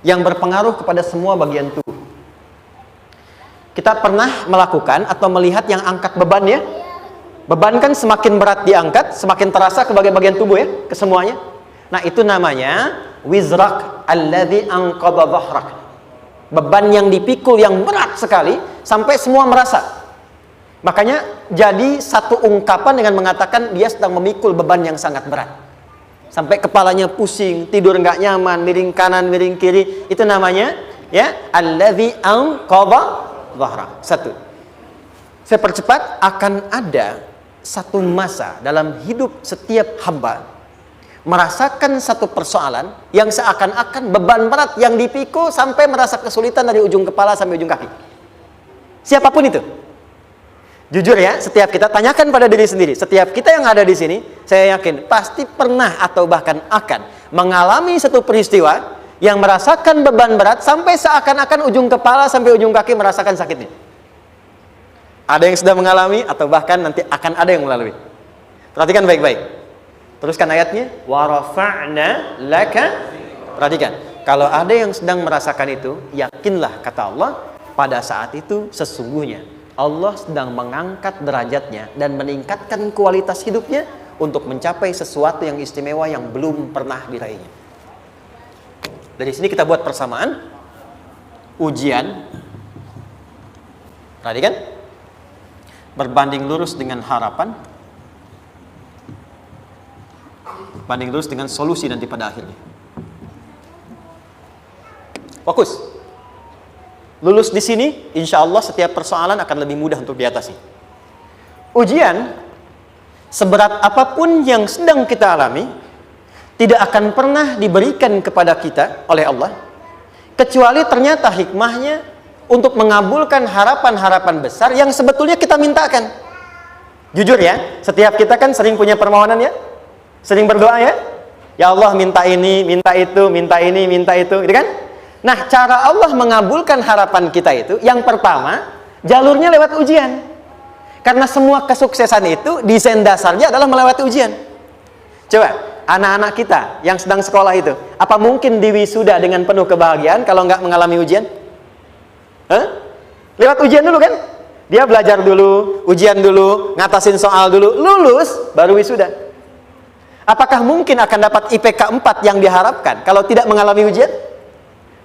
yang berpengaruh kepada semua bagian tubuh. Kita pernah melakukan atau melihat yang angkat beban ya? Beban kan semakin berat diangkat, semakin terasa ke bagian-bagian tubuh ya, ke semuanya. Nah, itu namanya wizrak alladzi anqadha dhahrak. Beban yang dipikul yang berat sekali sampai semua merasa. Makanya jadi satu ungkapan dengan mengatakan dia sedang memikul beban yang sangat berat. Sampai kepalanya pusing, tidur nggak nyaman, miring kanan, miring kiri. Itu namanya ya alladzi anqadha dhahrak. 1. Saya percepat, akan ada satu masa dalam hidup setiap hamba merasakan satu persoalan yang seakan-akan beban berat yang dipikul sampai merasa kesulitan dari ujung kepala sampai ujung kaki. Siapapun itu. Jujur ya, setiap kita tanyakan pada diri sendiri. Setiap kita yang ada di sini, saya yakin pasti pernah atau bahkan akan mengalami satu peristiwa yang merasakan beban berat sampai seakan-akan ujung kepala sampai ujung kaki merasakan sakitnya. Ada yang sudah mengalami atau bahkan nanti akan ada yang melalui. Perhatikan baik-baik. Teruskan ayatnya. Wa rafa'na laka. Perhatikan. Kalau ada yang sedang merasakan itu, yakinlah kata Allah, pada saat itu sesungguhnya Allah sedang mengangkat derajatnya dan meningkatkan kualitas hidupnya untuk mencapai sesuatu yang istimewa yang belum pernah diraihnya. Dari sini kita buat persamaan ujian. Perhatikan. Berbanding lurus dengan harapan, banding lurus dengan solusi nanti pada akhirnya. Fokus. Lulus di sini, insya Allah setiap persoalan akan lebih mudah untuk diatasi. Ujian, seberat apapun yang sedang kita alami, tidak akan pernah diberikan kepada kita oleh Allah, kecuali ternyata hikmahnya untuk mengabulkan harapan-harapan besar yang sebetulnya kita mintakan. Jujur ya, setiap kita kan sering punya permohonan ya, sering berdoa ya. Ya Allah minta ini, minta itu, minta ini, minta itu, gitu kan? Nah, cara Allah mengabulkan harapan kita itu, yang pertama, jalurnya lewat ujian. Karena semua kesuksesan itu, desain dasarnya adalah melewati ujian. Coba, anak-anak kita yang sedang sekolah itu, apa mungkin diwisuda dengan penuh kebahagiaan kalau nggak mengalami ujian? Hah? Lewat ujian dulu kan? Dia belajar dulu, ujian dulu, ngatasin soal dulu, lulus, baru wisuda. Apakah mungkin akan dapat IPK 4 yang diharapkan kalau tidak mengalami ujian?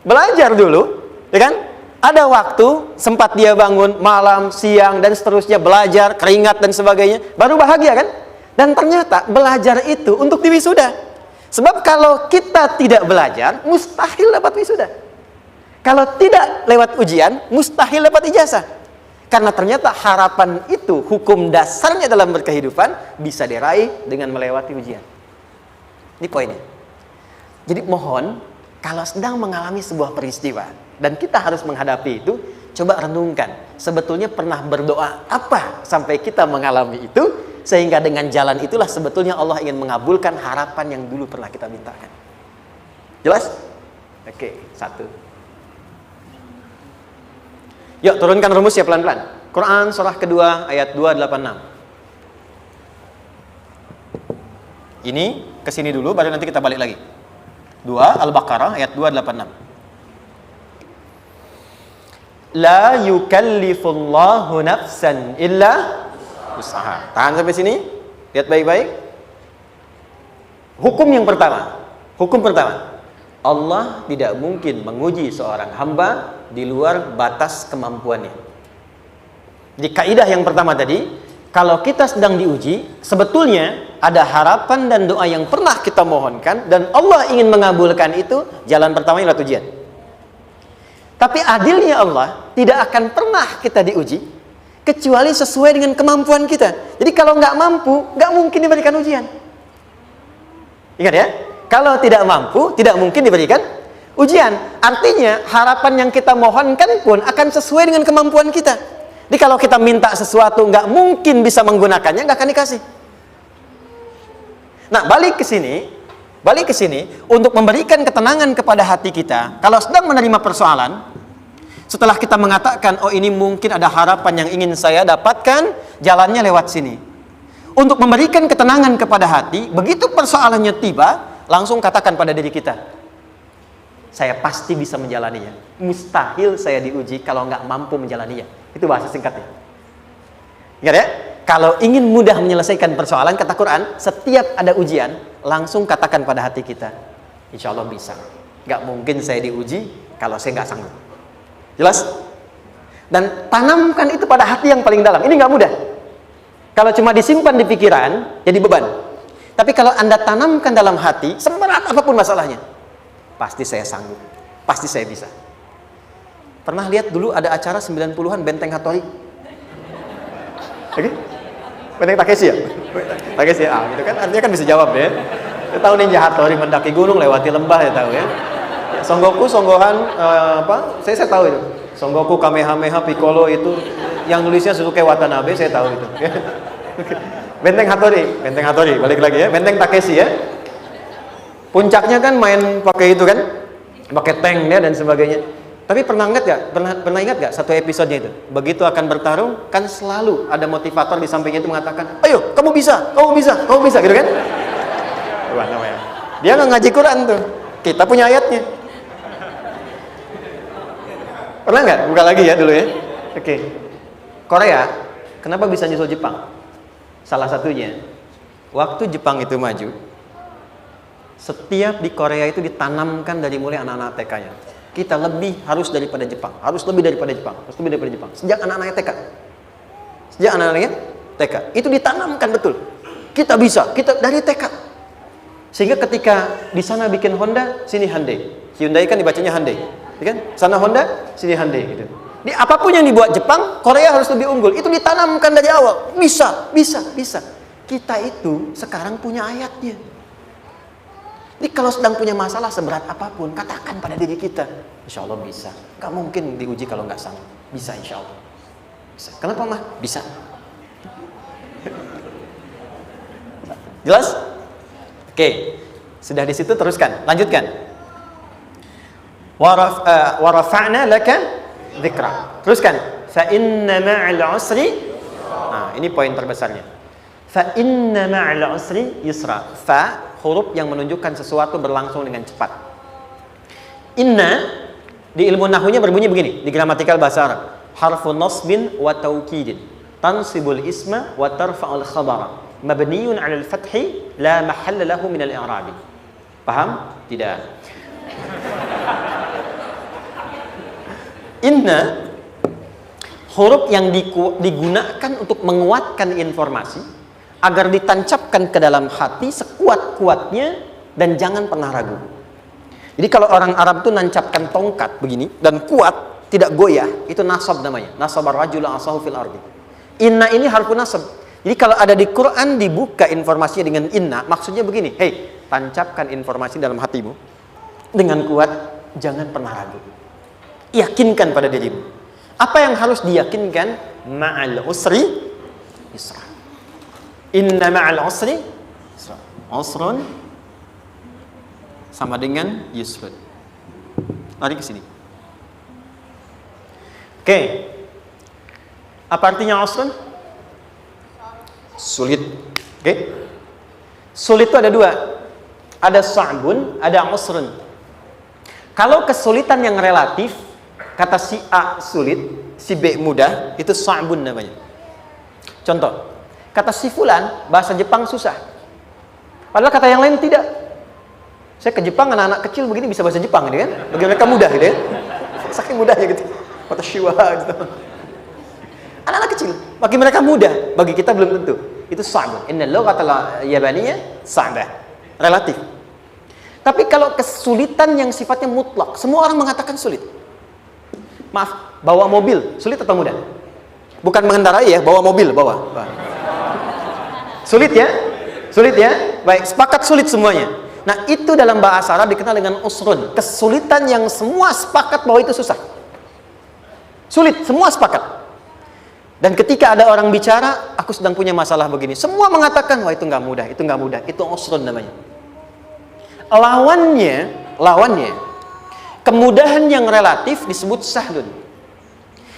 Belajar dulu, ya kan? Ada waktu, sempat dia bangun malam, siang, dan seterusnya, belajar, keringat, dan sebagainya, baru bahagia kan? Dan ternyata belajar itu untuk diwisuda. Sebab kalau kita tidak belajar, mustahil dapat wisuda. Kalau tidak lewat ujian, mustahil dapat ijazah. Karena ternyata harapan itu, hukum dasarnya dalam berkehidupan, bisa diraih dengan melewati ujian. Ini poinnya. Jadi mohon, kalau sedang mengalami sebuah peristiwa dan kita harus menghadapi itu, coba renungkan, sebetulnya pernah berdoa apa sampai kita mengalami itu, sehingga dengan jalan itulah sebetulnya Allah ingin mengabulkan harapan yang dulu pernah kita mintakan. Jelas? Oke, satu. Yuk turunkan rumus ya pelan-pelan. Quran surah kedua ayat 286. Ini kesini dulu, baru nanti kita balik lagi. 2 Al-Baqarah ayat 286. La yukallifullahu nafsan illa usaha. Tahan sampai sini. Lihat baik-baik. Hukum yang pertama. Hukum pertama. Allah tidak mungkin menguji seorang hamba di luar batas kemampuannya. Di kaidah yang pertama tadi, kalau kita sedang diuji, sebetulnya ada harapan dan doa yang pernah kita mohonkan dan Allah ingin mengabulkan itu, jalan pertama adalah ujian. Tapi adilnya Allah, tidak akan pernah kita diuji kecuali sesuai dengan kemampuan kita. Jadi kalau nggak mampu, nggak mungkin diberikan ujian. Ingat ya, kalau tidak mampu, tidak mungkin diberikan ujian. Artinya harapan yang kita mohonkan pun akan sesuai dengan kemampuan kita. Jadi kalau kita minta sesuatu nggak mungkin bisa menggunakannya, nggak akan dikasih. Nah, balik ke sini untuk memberikan ketenangan kepada hati kita. Kalau sedang menerima persoalan, setelah kita mengatakan, oh ini mungkin ada harapan yang ingin saya dapatkan, jalannya lewat sini. Untuk memberikan ketenangan kepada hati, begitu persoalannya tiba, langsung katakan pada diri kita, saya pasti bisa menjalaninya. Mustahil saya diuji kalau nggak mampu menjalaninya. Itu bahasa singkatnya. Ingat ya? Kalau ingin mudah menyelesaikan persoalan, kata Quran, setiap ada ujian, langsung katakan pada hati kita, insya Allah bisa. Gak mungkin saya diuji kalau saya gak sanggup. Jelas? Dan tanamkan itu pada hati yang paling dalam. Ini gak mudah. Kalau cuma disimpan di pikiran, jadi beban. Tapi kalau Anda tanamkan dalam hati, seberat apapun masalahnya, pasti saya sanggup. Pasti saya bisa. Pernah lihat dulu ada acara 90-an Benteng Hattori? Oke? Benteng Takeshi ya? Takeshi ya? Gitu kan? Artinya kan bisa jawab ya. Saya tahu Ninja Hattori mendaki gunung, lewati lembah, ya tahu ya. Son Goku, Son Gohan, apa? Saya tahu itu. Son Goku, Kamehameha, Piccolo itu. Yang nulisnya Suzuki Watanabe, saya tahu itu. Benteng Hattori, balik lagi ya. Benteng Takeshi ya. Puncaknya kan main pakai itu kan? Pakai tank ya dan sebagainya. Tapi pernah ingat gak satu episodenya itu? Begitu akan bertarung, kan selalu ada motivator di sampingnya itu mengatakan, ayo, kamu bisa, gitu kan? Dia nggak ngaji Quran tuh. Kita punya ayatnya. Pernah nggak? Buka lagi ya dulu ya. Oke. Korea, kenapa bisa nyusul Jepang? Salah satunya, waktu Jepang itu maju, setiap di Korea itu ditanamkan dari mulai anak-anak TK-nya. Kita harus lebih daripada Jepang. Sejak anak-anaknya TK. Itu ditanamkan betul. Kita bisa, kita dari TK. Sehingga ketika di sana bikin Honda, sini Hyundai. Hyundai kan dibacanya Hyundai, ya kan? Sana Honda, sini Hyundai gitu. Di apapun yang dibuat Jepang, Korea harus lebih unggul. Itu ditanamkan dari awal. Bisa. Kita itu sekarang punya ayatnya. Jadi kalau sedang punya masalah seberat apapun, katakan pada diri kita, insya Allah bisa. Gak mungkin diuji kalau nggak sanggup. Bisa insya Allah. Bisa. Kenapa mah? Bisa. Jelas? Oke. Sudah di situ teruskan. Lanjutkan. Warafa'na laka dzikra. Teruskan. Fa inna ma'al usri. Nah, ini poin terbesarnya. Fa inna ma'al usri yusra. Fa huruf yang menunjukkan sesuatu berlangsung dengan cepat. Inna di ilmu nahwunya berbunyi begini, di gramatikal bahasa Arab. Harfun nasbin wa taukidin. Tansibul isma wa tarfa'ul khabara. Mabniun 'alal fathi la mahalla lahu min al-i'rabi. Paham? Tidak. Inna huruf yang digunakan untuk menguatkan informasi agar ditancapkan ke dalam hati sekuat-kuatnya dan jangan pernah ragu. Jadi kalau orang Arab itu nancapkan tongkat begini dan kuat, tidak goyah, itu nasab namanya. Nasabar rajula asahu fil ardi. Inna ini harfu nasab. Jadi kalau ada di Quran dibuka informasinya dengan inna, maksudnya begini, hei, tancapkan informasi dalam hatimu dengan kuat, jangan pernah ragu. Yakinkan pada dirimu. Apa yang harus diyakinkan? Ma'al usri yusra. Inna ma'al usri yusra. Usrun sama dengan yusrun. Lari ke sini. Oke. Apa artinya usrun? Sulit. Oke. Sulit itu ada dua. Ada sa'bun, ada usrun. Kalau kesulitan yang relatif, kata si A sulit, si B mudah, itu sa'bun namanya. Contoh, kata si fulan, bahasa Jepang susah. Padahal kata yang lain tidak. Saya ke Jepang, anak-anak kecil begini bisa bahasa Jepang, gitu kan? Bagi mereka mudah, gitu ya. Saking mudahnya gitu. Kata shiwa, gitu. Anak-anak kecil, bagi mereka mudah, bagi kita belum tentu. Itu sa'bun. Inna lughatal yabaniyya sa'bah. Relatif. Tapi kalau kesulitan yang sifatnya mutlak, semua orang mengatakan sulit. Maaf, bawa mobil, sulit atau mudah? Bukan mengendarai ya, bawa mobil, bawa. Sulit ya? Sulit ya? Baik, sepakat sulit semuanya. Nah, itu dalam bahasa Arab dikenal dengan usrun. Kesulitan yang semua sepakat bahwa itu susah. Sulit, semua sepakat. Dan ketika ada orang bicara, aku sedang punya masalah begini. Semua mengatakan, wah itu nggak mudah, itu nggak mudah. Itu usrun namanya. Lawannya, kemudahan yang relatif disebut sahlun.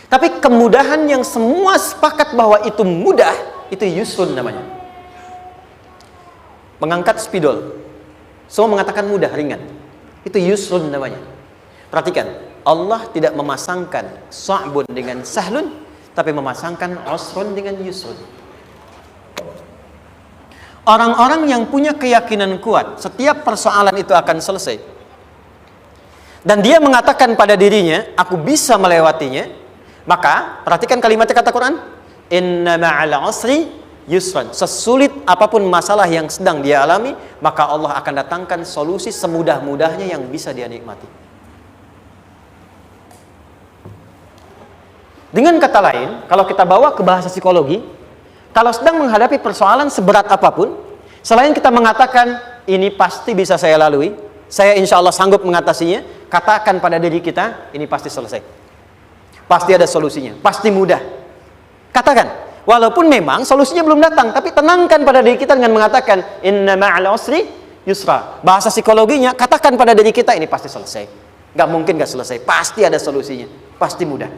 Tapi kemudahan yang semua sepakat bahwa itu mudah, itu yusrun namanya. Mengangkat spidol, semua mengatakan mudah, ringan. Itu yusrun namanya. Perhatikan, Allah tidak memasangkan sa'bun dengan sahlun, tapi memasangkan usrun dengan yusrun. Orang-orang yang punya keyakinan kuat, setiap persoalan itu akan selesai. Dan dia mengatakan pada dirinya, aku bisa melewatinya. Maka, perhatikan kalimatnya kata Quran. Inna ma'al usri yusran. Sesulit apapun masalah yang sedang dia alami, maka Allah akan datangkan solusi semudah-mudahnya yang bisa dia nikmati. Dengan kata lain, kalau kita bawa ke bahasa psikologi, kalau sedang menghadapi persoalan seberat apapun, selain kita mengatakan, ini pasti bisa saya lalui, saya insya Allah sanggup mengatasinya, katakan pada diri kita, ini pasti selesai. Pasti ada solusinya, pasti mudah. Katakan, walaupun memang solusinya belum datang, tapi tenangkan pada diri kita dengan mengatakan, inna ma'al usri yusra. Bahasa psikologinya, katakan pada diri kita, ini pasti selesai. Nggak mungkin nggak selesai, pasti ada solusinya, pasti mudah.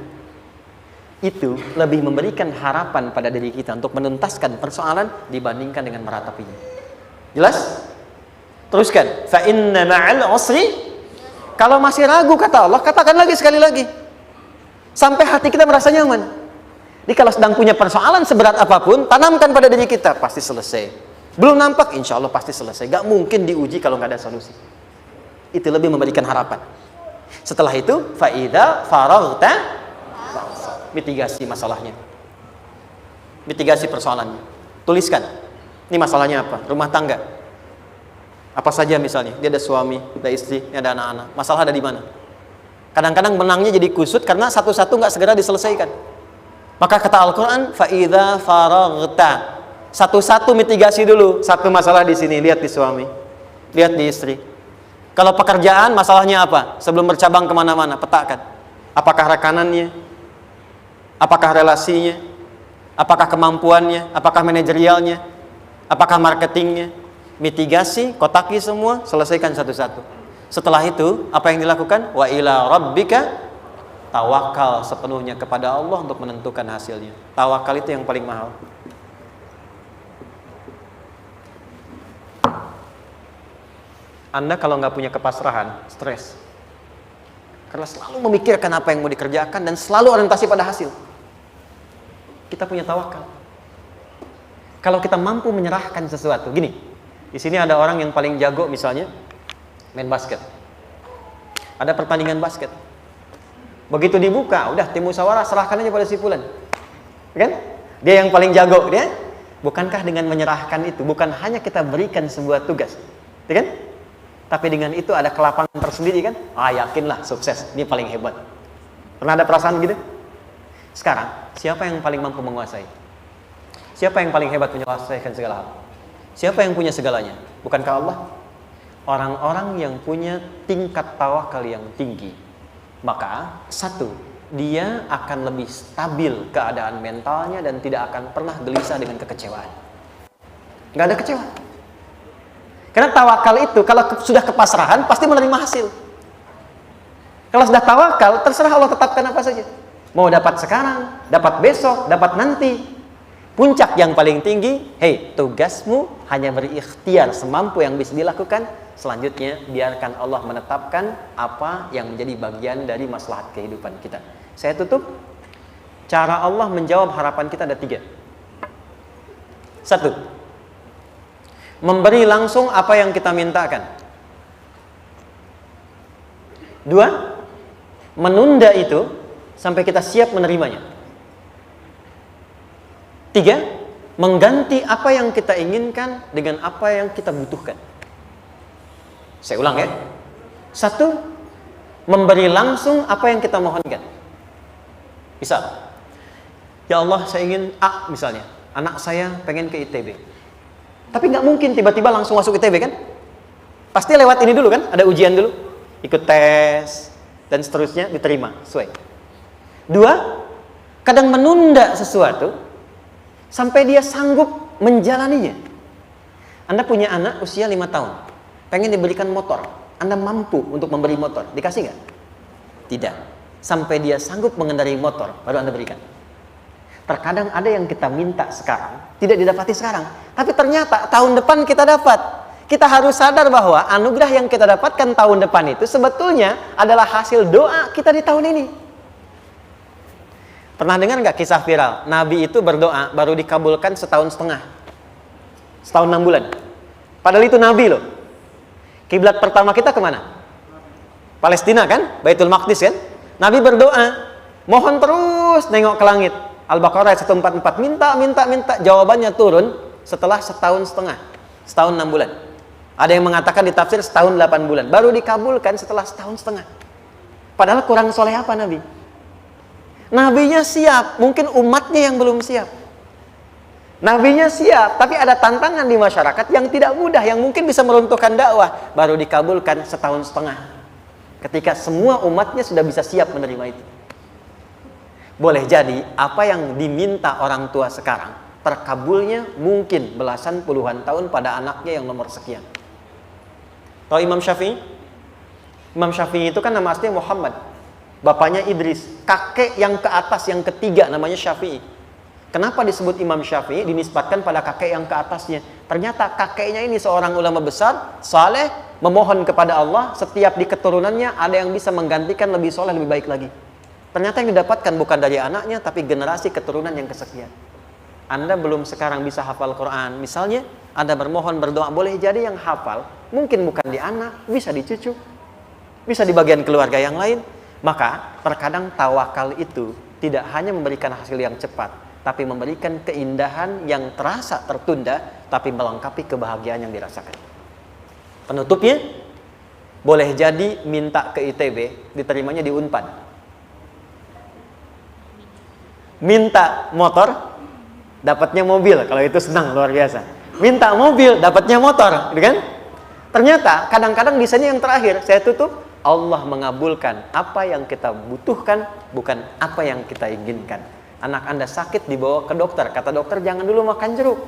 Itu lebih memberikan harapan pada diri kita untuk menuntaskan persoalan dibandingkan dengan meratapinya. Jelas? Teruskan. Fa inna ma'al usri. Kalau masih ragu kata Allah, katakan lagi sekali lagi. Sampai hati kita merasa nyaman. Jadi kalau sedang punya persoalan seberat apapun, tanamkan pada diri kita, pasti selesai. Belum nampak, insya Allah pasti selesai. Gak mungkin diuji kalau nggak ada solusi. Itu lebih memberikan harapan. Setelah itu, fa'idha faraghta, mitigasi masalahnya. Mitigasi persoalannya. Tuliskan. Ini masalahnya apa? Rumah tangga. Apa saja misalnya, dia ada suami, ada istri, ada anak-anak. Masalah ada di mana? Kadang-kadang menangnya jadi kusut karena satu-satu nggak segera diselesaikan. Maka kata Al-Quran, fa'idha faraghta. Satu-satu mitigasi dulu. Satu masalah di sini, lihat di suami, lihat di istri. Kalau pekerjaan, masalahnya apa? Sebelum bercabang kemana-mana, petakan. Apakah rekanannya? Apakah relasinya? Apakah kemampuannya? Apakah manajerialnya? Apakah marketingnya? Mitigasi, kotaki semua, selesaikan satu-satu. Setelah itu, apa yang dilakukan? Wa ila rabbika, tawakal sepenuhnya kepada Allah untuk menentukan hasilnya. Tawakal itu yang paling mahal. Anda kalau nggak punya kepasrahan, stres. Karena selalu memikirkan apa yang mau dikerjakan dan selalu orientasi pada hasil. Kita punya tawakal. Kalau kita mampu menyerahkan sesuatu, gini. Di sini ada orang yang paling jago misalnya main basket. Ada pertandingan basket. Begitu dibuka, udah tim musyawarah serahkan aja pada si fulan. Kan? Dia yang paling jago, dia. Bukankah dengan menyerahkan itu bukan hanya kita berikan sebuah tugas, ya kan? Tapi dengan itu ada kelapangan tersendiri kan? Yakinlah sukses, ini paling hebat. Pernah ada perasaan begitu? Sekarang, siapa yang paling mampu menguasai? Siapa yang paling hebat menyelesaikan segala hal? Siapa yang punya segalanya? Bukankah Allah? Orang-orang yang punya tingkat tawakal yang tinggi, maka satu, dia akan lebih stabil keadaan mentalnya dan tidak akan pernah gelisah dengan kekecewaan. Nggak ada kecewa. Karena tawakal itu kalau sudah kepasrahan pasti menerima hasil. Kalau sudah tawakal, terserah Allah tetapkan apa saja. Mau dapat sekarang, dapat besok, dapat nanti. Puncak yang paling tinggi, tugasmu hanya berikhtiar semampu yang bisa dilakukan. Selanjutnya, biarkan Allah menetapkan apa yang menjadi bagian dari maslahat kehidupan kita. Saya tutup. Cara Allah menjawab harapan kita ada 3. 1. Memberi langsung apa yang kita mintakan. 2. Menunda itu sampai kita siap menerimanya. 3. Mengganti apa yang kita inginkan dengan apa yang kita butuhkan. Saya ulang ya. 1. Memberi langsung apa yang kita mohonkan. Misal, ya Allah saya ingin A misalnya. Anak saya pengen ke ITB. Tapi nggak mungkin tiba-tiba langsung masuk ITB kan? Pasti lewat ini dulu kan? Ada ujian dulu. Ikut tes dan seterusnya diterima. Sesuai. 2. Kadang menunda sesuatu sampai dia sanggup menjalaninya. Anda punya anak usia 5 tahun, pengen diberikan motor. Anda mampu untuk memberi motor, dikasih nggak? Tidak. Sampai dia sanggup mengendarai motor, baru Anda berikan. Terkadang ada yang kita minta sekarang, tidak didapati sekarang. Tapi ternyata tahun depan kita dapat. Kita harus sadar bahwa anugerah yang kita dapatkan tahun depan itu sebetulnya adalah hasil doa kita di tahun ini. Pernah dengar nggak kisah viral? Nabi itu berdoa baru dikabulkan setahun setengah. Setahun 6 bulan. Padahal itu Nabi loh. Kiblat pertama kita kemana? Palestina kan? Baitul Maqdis kan? Nabi berdoa. Mohon terus nengok ke langit. Al-Baqarah 144. Minta. Jawabannya turun setelah setahun setengah. Setahun 6 bulan. Ada yang mengatakan di tafsir setahun 8 bulan. Baru dikabulkan setelah setahun setengah. Padahal kurang soleh apa Nabi? Nabinya siap, mungkin umatnya yang belum siap. Nabinya siap, tapi ada tantangan di masyarakat yang tidak mudah, yang mungkin bisa meruntuhkan dakwah. Baru dikabulkan setahun setengah. Ketika semua umatnya sudah bisa siap menerima itu. Boleh jadi apa yang diminta orang tua sekarang, terkabulnya mungkin belasan puluhan tahun pada anaknya yang nomor sekian. Tahu Imam Syafi'i? Imam Syafi'i itu kan nama aslinya Muhammad. Bapaknya Idris. Kakek yang ke atas, yang ketiga namanya Syafi'i. Kenapa disebut Imam Syafi'i? Dinisbatkan pada kakek yang ke atasnya. Ternyata kakeknya ini seorang ulama besar, saleh, memohon kepada Allah. Setiap di keturunannya ada yang bisa menggantikan lebih soleh, lebih baik lagi. Ternyata yang didapatkan bukan dari anaknya, tapi generasi keturunan yang kesekian. Anda belum sekarang bisa hafal Quran. Misalnya, Anda bermohon, berdoa, boleh jadi yang hafal mungkin bukan di anak, bisa di cucu, bisa di bagian keluarga yang lain. Maka terkadang tawakal itu tidak hanya memberikan hasil yang cepat, tapi memberikan keindahan yang terasa tertunda, tapi melengkapi kebahagiaan yang dirasakan. Penutupnya, boleh jadi minta ke ITB, diterimanya di Unpad. Minta motor, dapatnya mobil. Kalau itu senang, luar biasa. Minta mobil, dapatnya motor, gitu kan? Ternyata kadang-kadang desainnya yang terakhir, saya tutup, Allah mengabulkan apa yang kita butuhkan, bukan apa yang kita inginkan. Anak Anda sakit, dibawa ke dokter. Kata dokter, jangan dulu makan jeruk.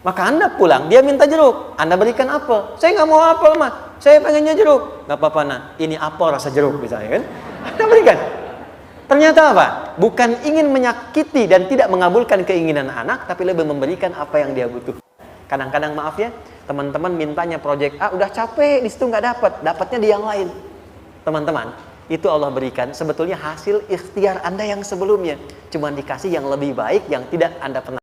Maka Anda pulang, dia minta jeruk. Anda berikan apel. Saya nggak mau apel, mah. Saya pengennya jeruk. Nggak apa-apa, nah. Ini apel rasa jeruk, misalnya kan. Anda berikan. Ternyata apa? Bukan ingin menyakiti dan tidak mengabulkan keinginan anak, tapi lebih memberikan apa yang dia butuh. Kadang-kadang maaf ya, teman-teman mintanya proyek A, udah capek, di situ nggak dapat, dapatnya di yang lain. Teman-teman, itu Allah berikan sebetulnya hasil ikhtiar Anda yang sebelumnya. Cuma dikasih yang lebih baik, yang tidak Anda pernah